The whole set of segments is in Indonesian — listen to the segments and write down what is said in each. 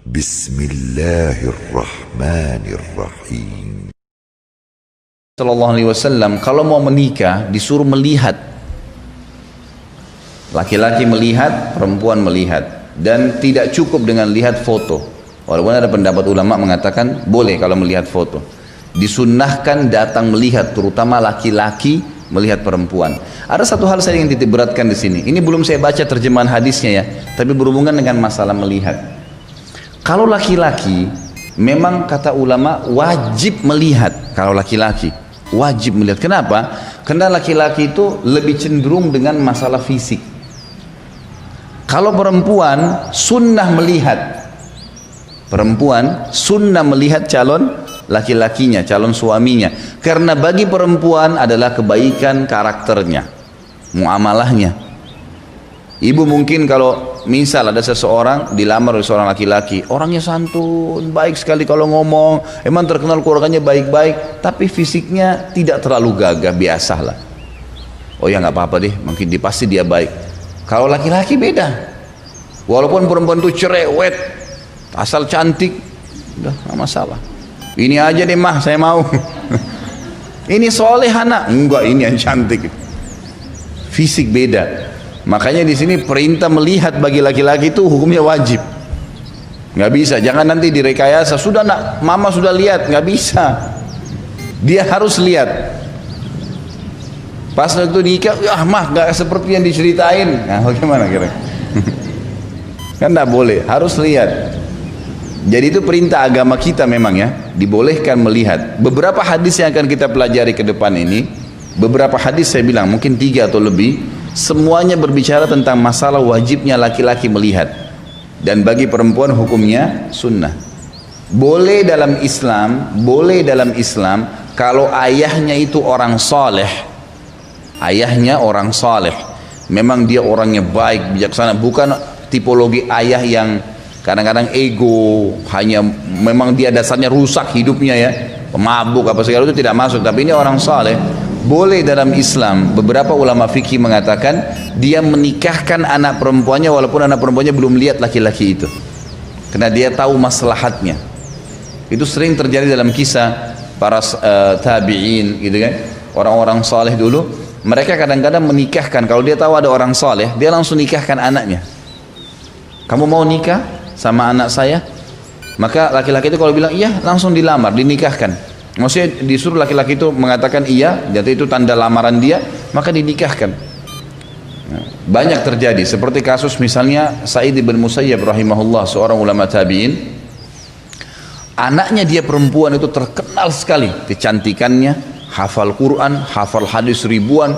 Bismillahirrahmanirrahim. Sallallahu alaihi wasallam kalau mau menikah disuruh melihat, laki-laki melihat, perempuan melihat, dan tidak cukup dengan lihat foto. Walaupun ada pendapat ulama mengatakan boleh kalau melihat foto, disunnahkan datang melihat, terutama laki-laki melihat perempuan. Ada satu hal saya ingin titik beratkan di sini. Ini belum saya baca terjemahan hadisnya ya, tapi berhubungan dengan masalah melihat. Kalau laki-laki, memang kata ulama wajib melihat. Kalau laki-laki wajib melihat. Kenapa? Karena laki-laki itu lebih cenderung dengan masalah fisik. Kalau perempuan sunnah melihat. Perempuan sunnah melihat calon laki-lakinya, calon suaminya. Karena bagi perempuan adalah kebaikan karakternya, muamalahnya. Ibu mungkin kalau misal ada seseorang dilamar oleh seorang laki-laki, orangnya santun, baik sekali kalau ngomong, emang terkenal keluarganya baik-baik, tapi fisiknya tidak terlalu gagah, biasalah. Oh ya nggak apa-apa deh, mungkin pasti dia baik. Kalau laki-laki beda, walaupun perempuan itu cerewet, asal cantik, udah nggak masalah. Ini aja deh mah, saya mau. Ini soleh anak, enggak ini yang cantik. Fisik beda. Makanya di sini perintah melihat bagi laki-laki itu hukumnya wajib. Nggak bisa, jangan nanti direkayasa. Sudah nak, mama sudah lihat, nggak bisa. Dia harus lihat. Pas waktu nikah, ya mah nggak seperti yang diceritain. Nah, bagaimana kira? Kan nggak boleh, harus lihat. Jadi itu perintah agama kita memang ya, dibolehkan melihat. Beberapa hadis yang akan kita pelajari ke depan ini, beberapa hadis saya bilang mungkin 3 atau lebih. Semuanya berbicara tentang masalah wajibnya laki-laki melihat, dan bagi perempuan hukumnya sunnah. Boleh dalam Islam kalau ayahnya itu orang saleh, ayahnya orang saleh, memang dia orangnya baik, bijaksana, bukan tipologi ayah yang kadang-kadang ego, hanya memang dia dasarnya rusak hidupnya ya, pemabuk apa segala itu tidak masuk, tapi ini orang saleh. Boleh dalam Islam. Beberapa ulama fikih mengatakan dia menikahkan anak perempuannya walaupun anak perempuannya belum lihat laki-laki itu, karena dia tahu maslahatnya. Itu sering terjadi dalam kisah para tabi'in gitu kan, orang-orang saleh dulu. Mereka kadang-kadang menikahkan, kalau dia tahu ada orang saleh, dia langsung nikahkan anaknya. Kamu mau nikah sama anak saya? Maka laki-laki itu kalau bilang iya, langsung dilamar, dinikahkan. Maksudnya disuruh laki-laki itu mengatakan iya, jadi itu tanda lamaran dia, maka dinikahkan. Banyak terjadi, seperti kasus misalnya Sa'id bin Musayyab rahimahullah, seorang ulama tabi'in. Anaknya dia perempuan itu terkenal sekali kecantikannya, hafal Quran, hafal hadis ribuan,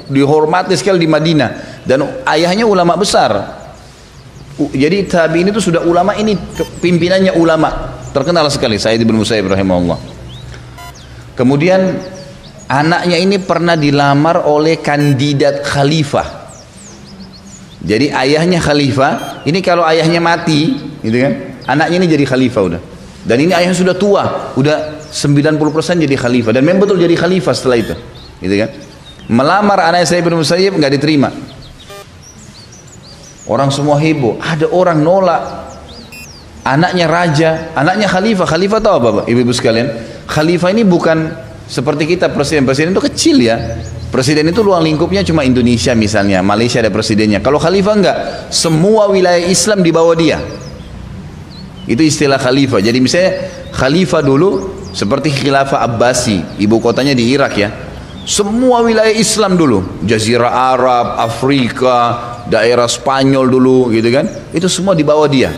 dihormati sekali di Madinah, dan ayahnya ulama besar. Jadi tabi'in itu sudah ulama, ini pimpinannya ulama terkenal sekali, Sa'id bin Musayyab rahimahullah. Kemudian anaknya ini pernah dilamar oleh kandidat khalifah. Jadi ayahnya khalifah, ini kalau ayahnya mati gitu kan, anaknya ini jadi khalifah udah. Dan ini ayahnya sudah tua, udah 90% jadi khalifah, dan memang betul jadi khalifah setelah itu gitu kan. Melamar anak saya bin Musayyib, nggak diterima. Orang semua heboh, ada orang nolak. Anaknya raja, anaknya khalifah. Khalifah tahu apa Pak, ibu-ibu sekalian? Khalifah ini bukan seperti kita presiden. Presiden itu kecil ya. Presiden itu ruang lingkupnya cuma Indonesia misalnya, Malaysia ada presidennya. Kalau khalifah enggak, semua wilayah Islam di bawah dia. Itu istilah khalifah. Jadi misalnya khalifah dulu seperti khilafah Abbasi, ibu kotanya di Irak ya. Semua wilayah Islam dulu, Jazirah Arab, Afrika, daerah Spanyol dulu gitu kan. Itu semua di bawah dia.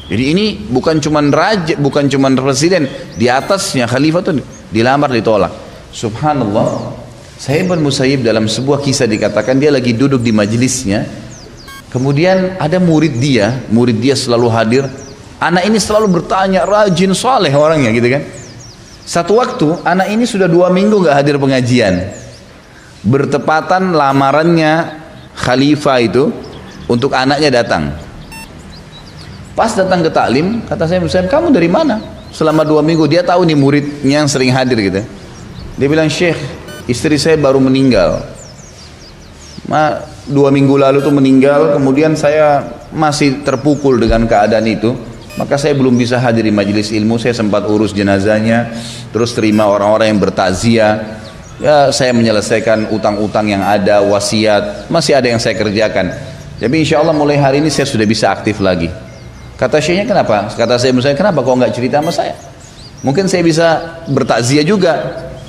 Jadi ini bukan cuman raja, bukan cuman presiden, di atasnya khalifah tuh dilamar, ditolak. Subhanallah. Sa'id bin Musayyib dalam sebuah kisah dikatakan dia lagi duduk di majelisnya, kemudian ada murid dia selalu hadir. Anak ini selalu bertanya, rajin, saleh orangnya gitu kan. Satu waktu anak ini sudah 2 minggu nggak hadir pengajian. Bertepatan lamarannya khalifah itu untuk anaknya datang. Pas datang ke taklim, kata saya, kamu dari mana? Selama 2 minggu, dia tahu nih muridnya yang sering hadir gitu. Dia bilang, Syekh, istri saya baru meninggal. 2 minggu lalu tuh meninggal, kemudian saya masih terpukul dengan keadaan itu. Maka saya belum bisa hadiri majelis ilmu, saya sempat urus jenazahnya, terus terima orang-orang yang bertakziah. Ya, saya menyelesaikan utang-utang yang ada, wasiat, masih ada yang saya kerjakan. Jadi insya Allah mulai hari ini saya sudah bisa aktif lagi. Kata syekhnya, kenapa? Kata saya, kenapa kok nggak cerita sama saya? Mungkin saya bisa bertakziah juga.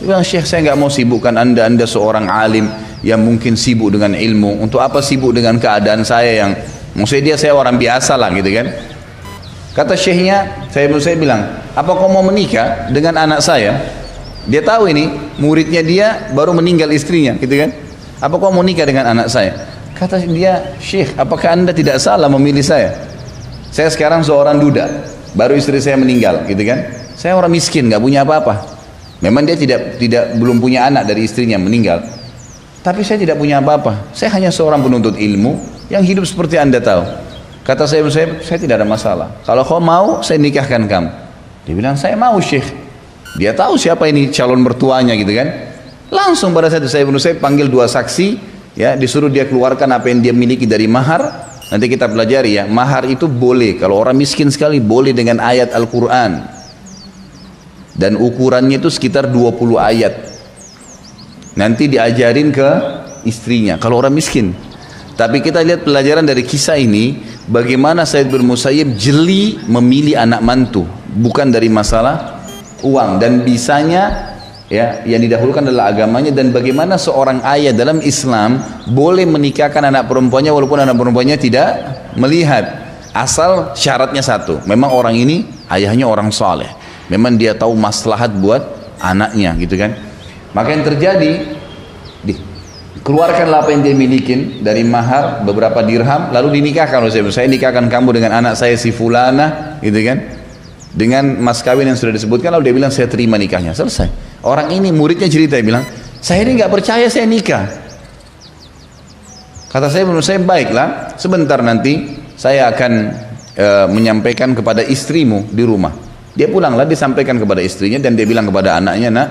Dia bilang, Syekh, saya nggak mau sibukkan anda seorang alim yang mungkin sibuk dengan ilmu. Untuk apa sibuk dengan keadaan saya yang, maksudnya saya orang biasa lah gitu kan. Kata syekhnya, saya bilang, apa kau mau menikah dengan anak saya? Dia tahu ini, muridnya dia baru meninggal istrinya gitu kan. Apa kau mau nikah dengan anak saya? Kata dia, Syekh, apakah anda tidak salah memilih saya? Saya sekarang seorang duda, baru istri saya meninggal gitu kan. Saya orang miskin, nggak punya apa-apa. Memang dia belum punya anak dari istrinya meninggal. Tapi saya tidak punya apa-apa. Saya hanya seorang penuntut ilmu yang hidup seperti anda tahu. Kata saya tidak ada masalah. Kalau kau mau, saya nikahkan kamu. Dia bilang, saya mau, Syekh. Dia tahu siapa ini calon mertuanya gitu kan. Langsung pada saat itu saya panggil 2 saksi, ya, disuruh dia keluarkan apa yang dia miliki dari mahar. Nanti kita pelajari ya, mahar itu boleh kalau orang miskin sekali, boleh dengan ayat Al-Quran. Dan ukurannya itu sekitar 20 ayat. Nanti diajarin ke istrinya kalau orang miskin. Tapi kita lihat pelajaran dari kisah ini, bagaimana Sa'id bin Musayyib jeli memilih anak mantu, bukan dari masalah uang. Dan bisanya, ya, yang didahulukan adalah agamanya. Dan bagaimana seorang ayah dalam Islam boleh menikahkan anak perempuannya walaupun anak perempuannya tidak melihat. Asal syaratnya satu, memang orang ini ayahnya orang saleh, memang dia tahu maslahat buat anaknya gitu kan. Maka yang terjadi, keluarkanlah apa yang dia milikin dari mahar, beberapa dirham, lalu dinikahkan oleh saya nikahkan kamu dengan anak saya si fulana gitu kan, dengan mas kawin yang sudah disebutkan. Lalu dia bilang, saya terima nikahnya, selesai. Orang ini muridnya cerita, dia bilang, saya ini nggak percaya saya nikah. Kata saya, menurut saya baiklah, sebentar nanti saya akan menyampaikan kepada istrimu di rumah. Dia pulanglah, disampaikan kepada istrinya, dan dia bilang kepada anaknya, nak,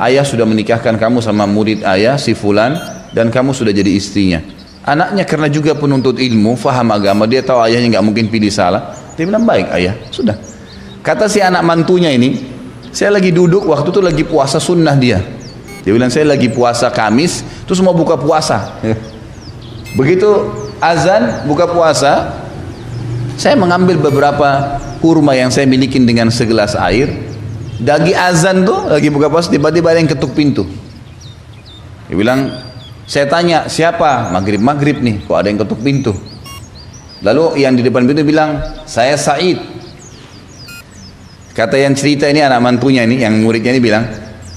ayah sudah menikahkan kamu sama murid ayah si fulan, dan kamu sudah jadi istrinya. Anaknya karena juga penuntut ilmu, faham agama, dia tahu ayahnya nggak mungkin pilih salah. Dia bilang, baik ayah, sudah. Kata si anak mantunya ini, saya lagi duduk waktu itu lagi puasa sunnah dia. Dia bilang, saya lagi puasa Kamis, terus mau buka puasa. Begitu azan buka puasa, saya mengambil beberapa kurma yang saya miliki dengan segelas air. Lagi azan tuh, lagi buka puasa, tiba-tiba ada yang ketuk pintu. Dia bilang, saya tanya, siapa? Maghrib nih, kok ada yang ketuk pintu? Lalu yang di depan pintu bilang, saya Said. Kata yang cerita ini, anak mantunya ini, yang muridnya ini bilang,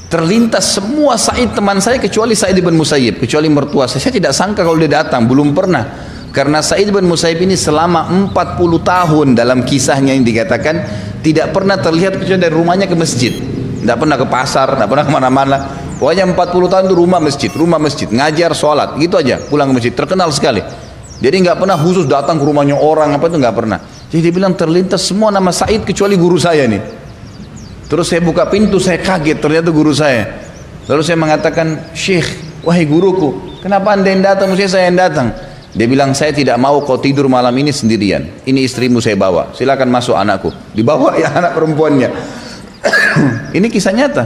terlintas semua Said teman saya kecuali Sa'id bin Musayyib, kecuali mertua saya. Saya tidak sangka kalau dia datang, belum pernah. Karena Sa'id bin Musayyib ini selama 40 tahun dalam kisahnya yang dikatakan tidak pernah terlihat kecuali dari rumahnya ke masjid. Tidak pernah ke pasar, tidak pernah kemana-mana. Pokoknya 40 tahun itu rumah masjid, ngajar, sholat, gitu aja, pulang ke masjid, terkenal sekali. Jadi nggak pernah khusus datang ke rumahnya orang, apa itu nggak pernah. Jadi dia bilang terlintas semua nama Said kecuali guru saya nih. Terus saya buka pintu, saya kaget, ternyata guru saya. Lalu saya mengatakan, Syekh, wahai guruku, kenapa anda yang datang, mesti saya yang datang? Dia bilang, saya tidak mau kau tidur malam ini sendirian. Ini istrimu saya bawa, silakan masuk anakku. Dibawa ya anak perempuannya. Ini kisah nyata.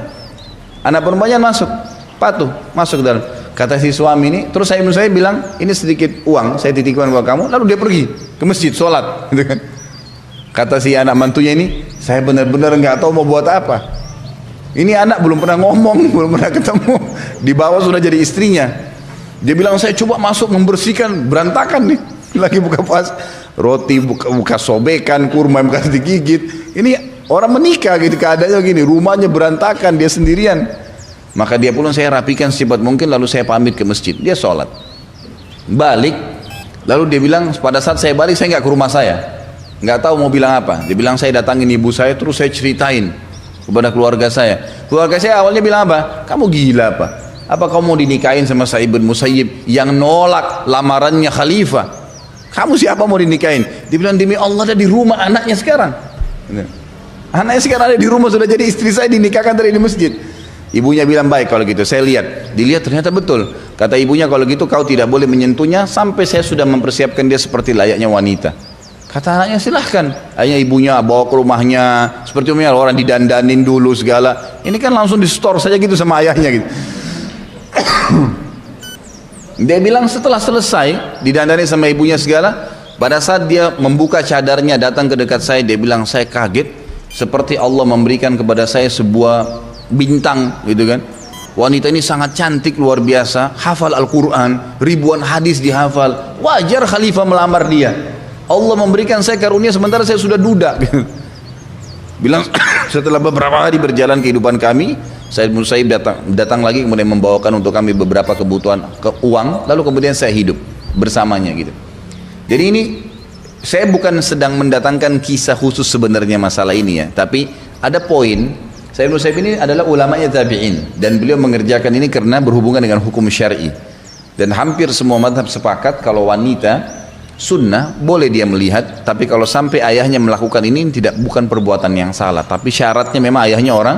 Anak perempuannya masuk, patuh, masuk ke dalam. Kata si suami ini, terus saya bilang, ini sedikit uang, saya titipkan buat kamu. Lalu dia pergi ke masjid, sholat. Kata si anak mantunya ini, saya benar-benar nggak tahu mau buat apa. Ini anak belum pernah ngomong, belum pernah ketemu. Di bawah sudah jadi istrinya. Dia bilang, saya coba masuk membersihkan, berantakan nih. Lagi buka puasa, roti buka sobekan, kurma bekas digigit. Ini orang menikah gitu keadaannya gini, rumahnya berantakan, dia sendirian. Maka dia pulang, saya rapikan secepat mungkin, lalu saya pamit ke masjid. Dia sholat, balik, lalu dia bilang, pada saat saya balik saya nggak ke rumah saya, nggak tahu mau bilang apa. Dia bilang, saya datangin ibu saya, terus saya ceritain kepada keluarga saya. Keluarga saya awalnya bilang apa? Kamu gila apa? Apa kamu mau dinikahin sama Sa'id bin Musayyib yang nolak lamarannya khalifah? Kamu siapa mau dinikahin? Dia bilang, demi Allah ada di rumah anaknya sekarang. Anaknya sekarang ada di rumah, sudah jadi istri saya, dinikahkan dari di masjid. Ibunya bilang, baik kalau gitu, saya lihat. Dilihat ternyata betul. Kata ibunya, kalau gitu kau tidak boleh menyentuhnya sampai saya sudah mempersiapkan dia seperti layaknya wanita. Kata anaknya silahkan. Akhirnya ibunya bawa ke rumahnya. Seperti umumnya orang didandanin dulu segala. Ini kan langsung di store saja gitu sama ayahnya gitu. Dia bilang setelah selesai didandani sama ibunya segala, pada saat dia membuka cadarnya datang ke dekat saya, dia bilang saya kaget seperti Allah memberikan kepada saya sebuah bintang gitu kan. Wanita ini sangat cantik luar biasa, hafal Al-Quran, ribuan hadis dihafal. Wajar khalifah melamar dia. Allah memberikan saya karunia sementara saya sudah duda. Bilang setelah beberapa hari berjalan kehidupan kami, Said Musaib datang lagi kemudian membawakan untuk kami beberapa kebutuhan uang, lalu kemudian saya hidup bersamanya gitu. Jadi ini saya bukan sedang mendatangkan kisah khusus sebenarnya masalah ini ya, tapi ada poin. Said Musaib ini adalah ulamanya tabi'in dan beliau mengerjakan ini karena berhubungan dengan hukum syar'i. Dan hampir semua mazhab sepakat kalau wanita sunnah boleh dia melihat, tapi kalau sampai ayahnya melakukan ini bukan perbuatan yang salah, tapi syaratnya memang ayahnya orang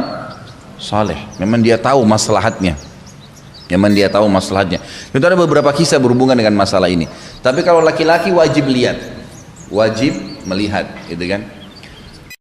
saleh, memang dia tahu maslahatnya. Itu ada beberapa kisah berhubungan dengan masalah ini. Tapi kalau laki-laki wajib lihat, wajib melihat, gitu kan?